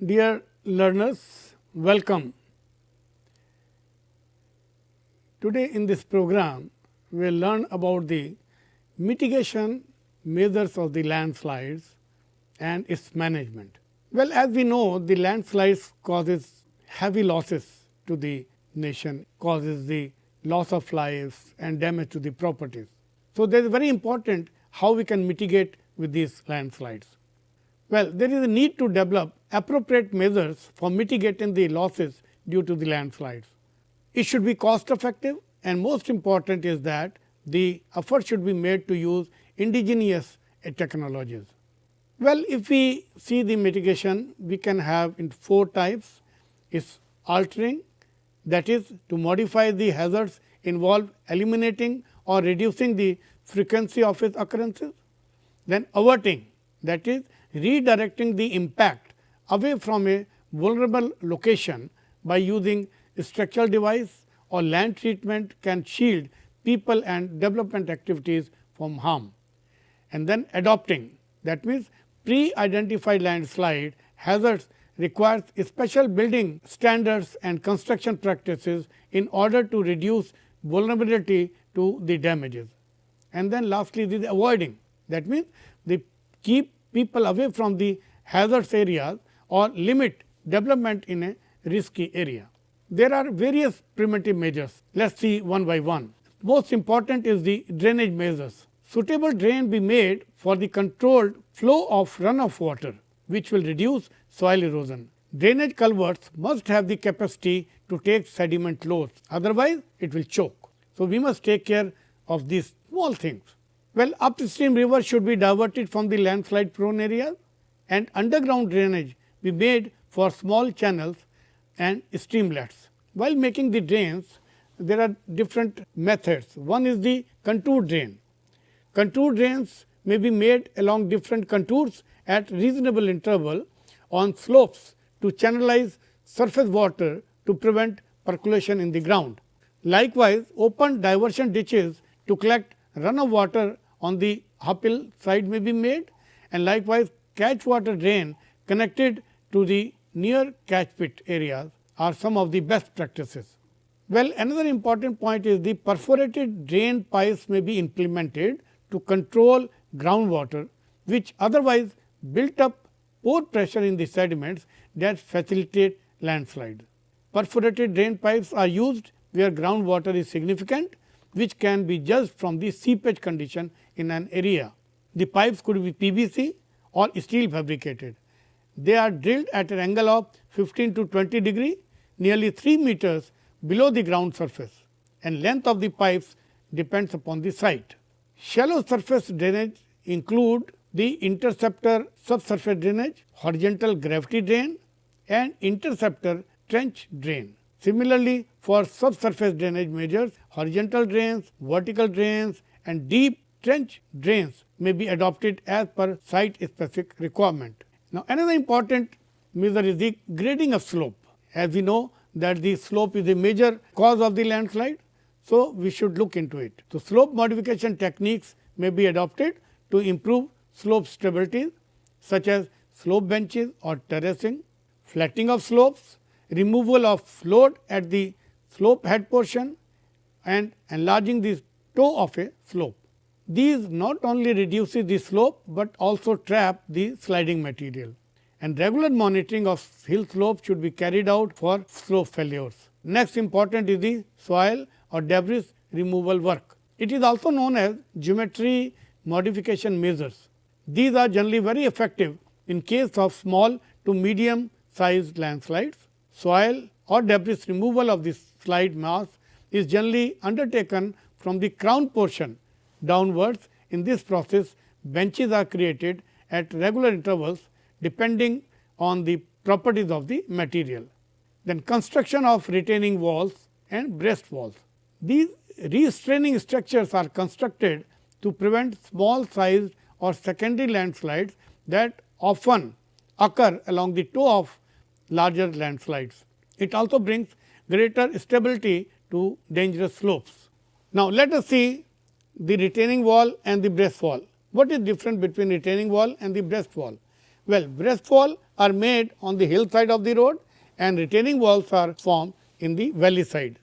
Dear learners, welcome. Today in this program, we will learn about the mitigation measures of the landslides and its management. Well, as we know, the landslides causes heavy losses to the nation, causes the loss of lives and damage to the properties. So, there is very important how we can mitigate with these landslides. Well, there is a need to develop appropriate measures for mitigating the losses due to the landslides. It should be cost effective, and most important is that the effort should be made to use indigenous technologies. Well, if we see the mitigation, we can have in 4 types. Is altering, that is to modify the hazards involve eliminating or reducing the frequency of its occurrences. Then averting, that is redirecting the impact away from a vulnerable location by using a structural device or land treatment can shield people and development activities from harm. And then adopting, that means pre-identified landslide hazards requires special building standards and construction practices in order to reduce vulnerability to the damages. And then lastly, the avoiding, that means they keep people away from the hazardous areas or limit development in a risky area. There are various primitive measures. Let us see one by one. Most important is the drainage measures. Suitable drain be made for the controlled flow of runoff water, which will reduce soil erosion. Drainage culverts must have the capacity to take sediment loads, otherwise it will choke. So, we must take care of these small things. Well, upstream rivers should be diverted from the landslide prone areas, and underground drainage be made for small channels and streamlets. While making the drains, there are different methods. One is the contour drain. Contour drains may be made along different contours at reasonable interval on slopes to channelize surface water to prevent percolation in the ground. Likewise, open diversion ditches to collect runoff water on the uphill side may be made, and likewise catch water drain connected to the near catch pit areas are some of the best practices. Well, another important point is the perforated drain pipes may be implemented to control groundwater, which otherwise built up pore pressure in the sediments that facilitate landslide. Perforated drain pipes are used where groundwater is significant, which can be judged from the seepage condition in an area. The pipes could be PVC or steel fabricated. They are drilled at an angle of 15 to 20 degree, nearly 3 meters below the ground surface, and length of the pipes depends upon the site. Shallow surface drainage include the interceptor subsurface drainage, horizontal gravity drain and interceptor trench drain. Similarly, for subsurface drainage measures, horizontal drains, vertical drains and deep trench drains may be adopted as per site specific requirement. Now, another important measure is the grading of slope. As we know that the slope is a major cause of the landslide, so we should look into it. So, slope modification techniques may be adopted to improve slope stability, such as slope benches or terracing, flattening of slopes, removal of load at the slope head portion and enlarging the toe of a slope. These not only reduces the slope, but also trap the sliding material, and regular monitoring of hill slopes should be carried out for slope failures. Next important is the soil or debris removal work. It is also known as geometry modification measures. These are generally very effective in case of small to medium sized landslides. Soil or debris removal of the slide mass is generally undertaken from the crown portion downwards. In this process, benches are created at regular intervals depending on the properties of the material. Then construction of retaining walls and breast walls. These restraining structures are constructed to prevent small sized or secondary landslides that often occur along the toe of larger landslides. It also brings greater stability to dangerous slopes. Now, let us see the retaining wall and the breast wall. What is different between retaining wall and the breast wall? Well, breastfall are made on the hillside of the road and retaining walls are formed in the valley side.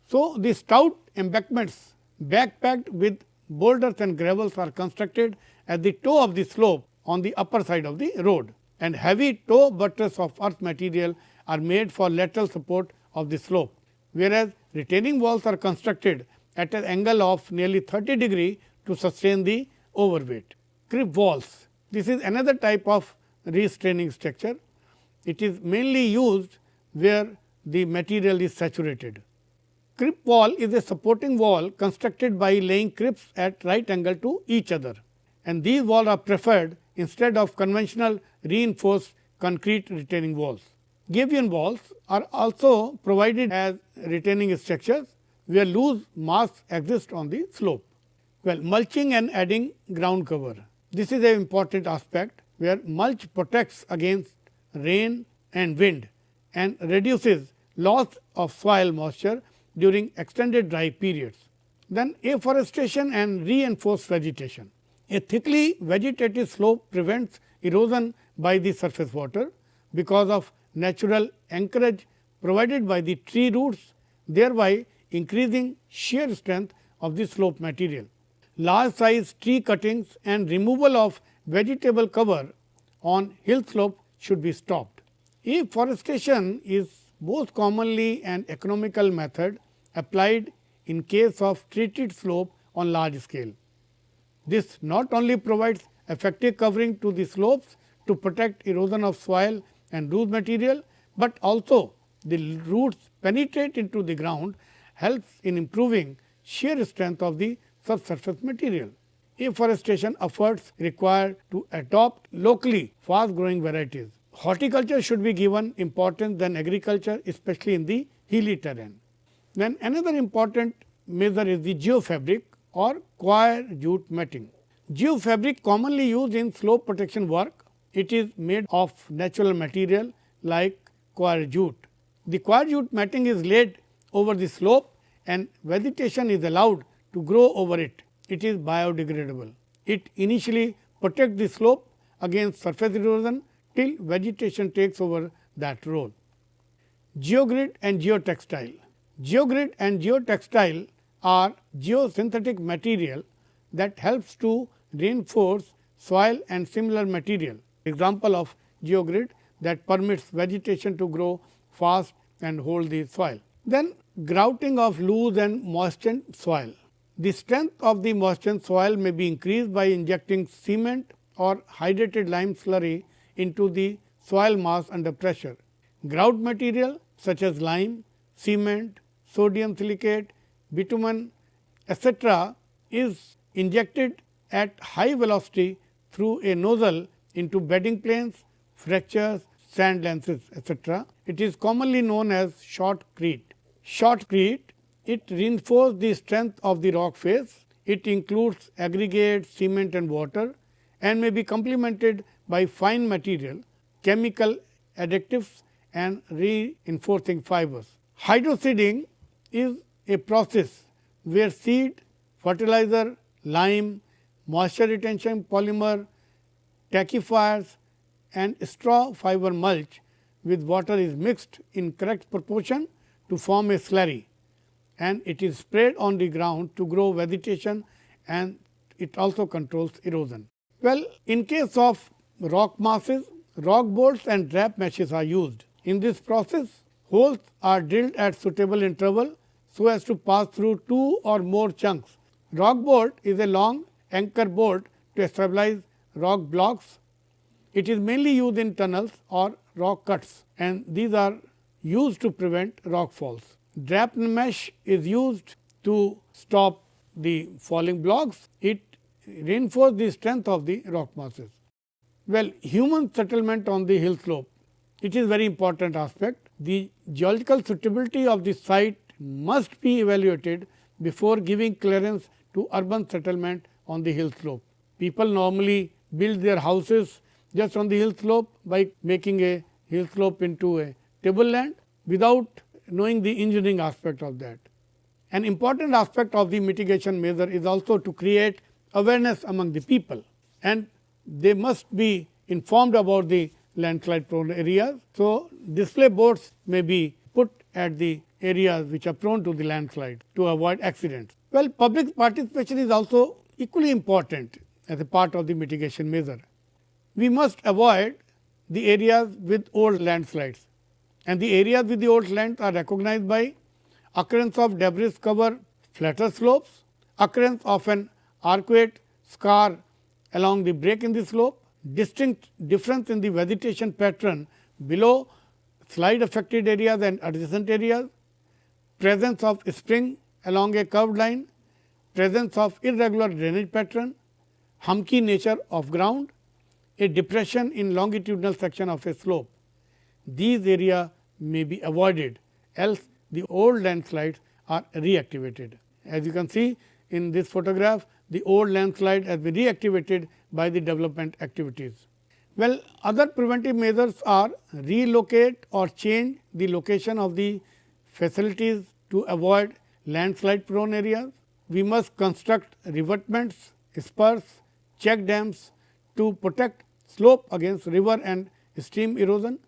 So, the stout embankments backpacked with boulders and gravels are constructed at the toe of the slope on the upper side of the road, and heavy toe buttresses of earth material are made for lateral support of the slope, whereas retaining walls are constructed at an angle of nearly 30 degree to sustain the overweight. Crib walls, this is another type of restraining structure. It is mainly used where the material is saturated. Crib wall is a supporting wall constructed by laying cribs at right angle to each other, and these walls are preferred instead of conventional reinforced concrete retaining walls. Gabion walls are also provided as retaining structures where loose mass exists on the slope. Well, mulching and adding ground cover. This is an important aspect where mulch protects against rain and wind and reduces loss of soil moisture during extended dry periods. Then afforestation and reinforced vegetation. A thickly vegetated slope prevents erosion by the surface water because of natural anchorage provided by the tree roots, thereby increasing shear strength of the slope material. Large size tree cuttings and removal of vegetable cover on hill slope should be stopped. Afforestation is most commonly an economical method applied in case of treated slope on large scale. This not only provides effective covering to the slopes to protect erosion of soil and loose material, but also the roots penetrate into the ground, helps in improving shear strength of the subsurface material. Afforestation efforts required to adopt locally fast growing varieties. Horticulture should be given importance than agriculture, especially in the hilly terrain. Then another important measure is the geofabric or coir jute matting. Geofabric commonly used in slope protection work. It is made of natural material like coir jute. The coir jute matting is laid over the slope and vegetation is allowed to grow over it. It is biodegradable. It initially protects the slope against surface erosion till vegetation takes over that role. Geogrid and geotextile. Geogrid and geotextile are geosynthetic material that helps to reinforce soil and similar material. Example of geogrid that permits vegetation to grow fast and hold the soil. Then grouting of loose and moistened soil. The strength of the moistened soil may be increased by injecting cement or hydrated lime slurry into the soil mass under pressure. Grout material such as lime, cement, sodium silicate, bitumen, etc. is injected at high velocity through a nozzle into bedding planes, fractures, sand lances, etc. It is commonly known as shotcrete. Shotcrete, it reinforces the strength of the rock face. It includes aggregate, cement and water and may be complemented by fine material, chemical additives and reinforcing fibers. Hydroseeding is a process where seed, fertilizer, lime, moisture retention polymer, tackifiers and straw fiber mulch with water is mixed in correct proportion to form a slurry, and it is sprayed on the ground to grow vegetation and it also controls erosion. Well, in case of rock masses, rock bolts and trap meshes are used. In this process, holes are drilled at suitable interval so as to pass through two or more chunks. Rock bolt is a long anchor bolt to stabilize rock blocks. It is mainly used in tunnels or rock cuts, and these are used to prevent rock falls. Drap mesh is used to stop the falling blocks. It reinforces the strength of the rock masses. Well, human settlement on the hill slope, it is very important aspect. The geological suitability of the site must be evaluated before giving clearance to urban settlement on the hill slope. People normally build their houses just on the hill slope by making a hill slope into a tableland without knowing the engineering aspect of that. An important aspect of the mitigation measure is also to create awareness among the people, and they must be informed about the landslide prone areas. So, display boards may be put at the areas which are prone to the landslide to avoid accidents. Well, public participation is also equally important as a part of the mitigation measure. We must avoid the areas with old landslides, and the areas with the old lands are recognized by occurrence of debris cover flatter slopes, occurrence of an arcuate scar along the break in the slope, distinct difference in the vegetation pattern below slide affected areas and adjacent areas, presence of spring along a curved line, presence of irregular drainage pattern, humpy nature of ground, a depression in longitudinal section of a slope. These areas may be avoided, else the old landslides are reactivated. As you can see in this photograph, the old landslide has been reactivated by the development activities. Well, other preventive measures are relocate or change the location of the facilities to avoid landslide prone areas. We must construct revetments, spurs, check dams to protect slope against river and stream erosion.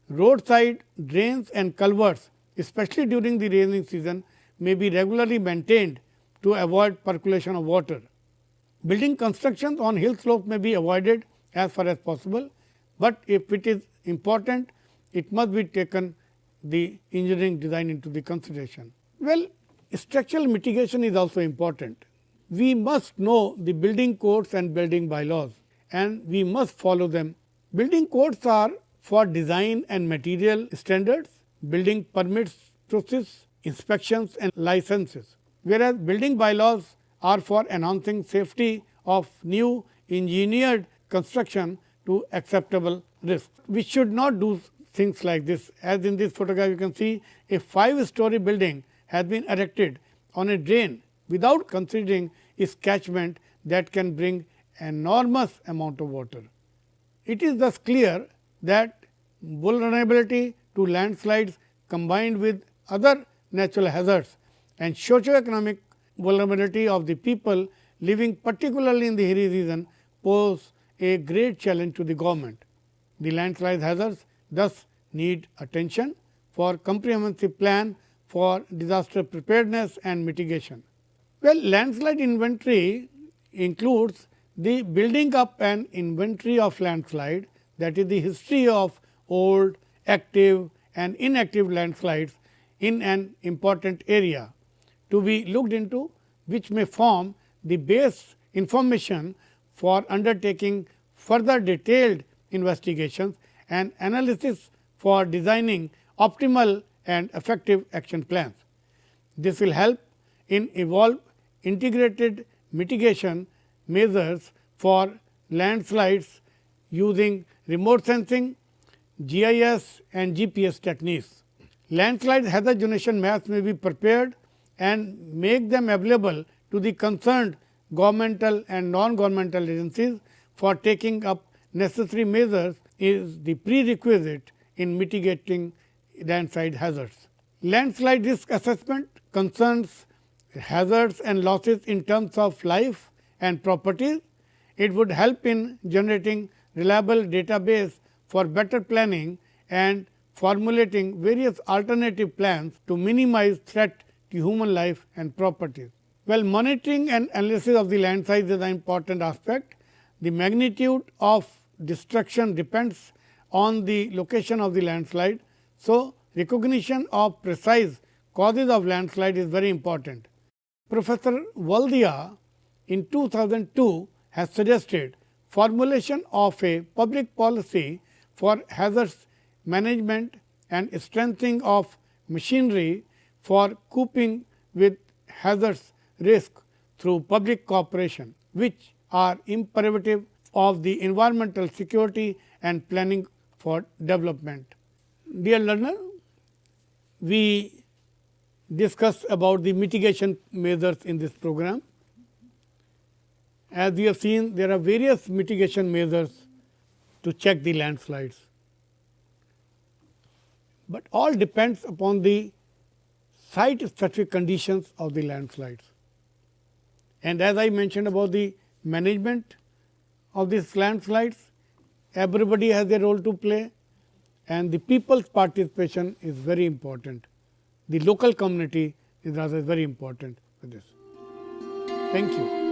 Roadside drains and culverts, especially during the rainy season, may be regularly maintained to avoid percolation of water. Building constructions on hill slopes may be avoided as far as possible, but if it is important, it must be taken the engineering design into the consideration. Well, structural mitigation is also important. We must know the building codes and building bylaws, and we must follow them. Building codes are for design and material standards, building permits process, inspections and licenses, whereas building bylaws are for enhancing safety of new engineered construction to acceptable risk. We should not do things like this. As in this photograph, you can see a 5-story building has been erected on a drain without considering its catchment that can bring enormous amount of water. It is thus clear that vulnerability to landslides combined with other natural hazards and socio-economic vulnerability of the people living particularly in the hilly region pose a great challenge to the government. The landslide hazards thus need attention for comprehensive plan for disaster preparedness and mitigation. Well, landslide inventory includes the building up an inventory of landslide, that is the history of old, active and inactive landslides in an important area to be looked into, which may form the base information for undertaking further detailed investigations and analysis for designing optimal and effective action plans. This will help in evolve integrated mitigation measures for landslides using remote sensing, GIS and GPS techniques. Landslide hazard zonation maps may be prepared and make them available to the concerned governmental and non-governmental agencies for taking up necessary measures is the prerequisite in mitigating landslide hazards. Landslide risk assessment concerns hazards and losses in terms of life and properties. It would help in generating reliable database for better planning and formulating various alternative plans to minimize threat to human life and property. Well, monitoring and analysis of the landslide is an important aspect. The magnitude of destruction depends on the location of the landslide. So, recognition of precise causes of landslide is very important. Professor Waldia in 2002 has suggested formulation of a public policy for hazards management and strengthening of machinery for coping with hazards risk through public cooperation, which are imperative of the environmental security and planning for development. Dear learner, we discussed about the mitigation measures in this program. As we have seen, there are various mitigation measures to check the landslides, but all depends upon the site specific conditions of the landslides. And as I mentioned about the management of these landslides, everybody has a role to play, and the people's participation is very important. The local community is also very important for this. Thank you.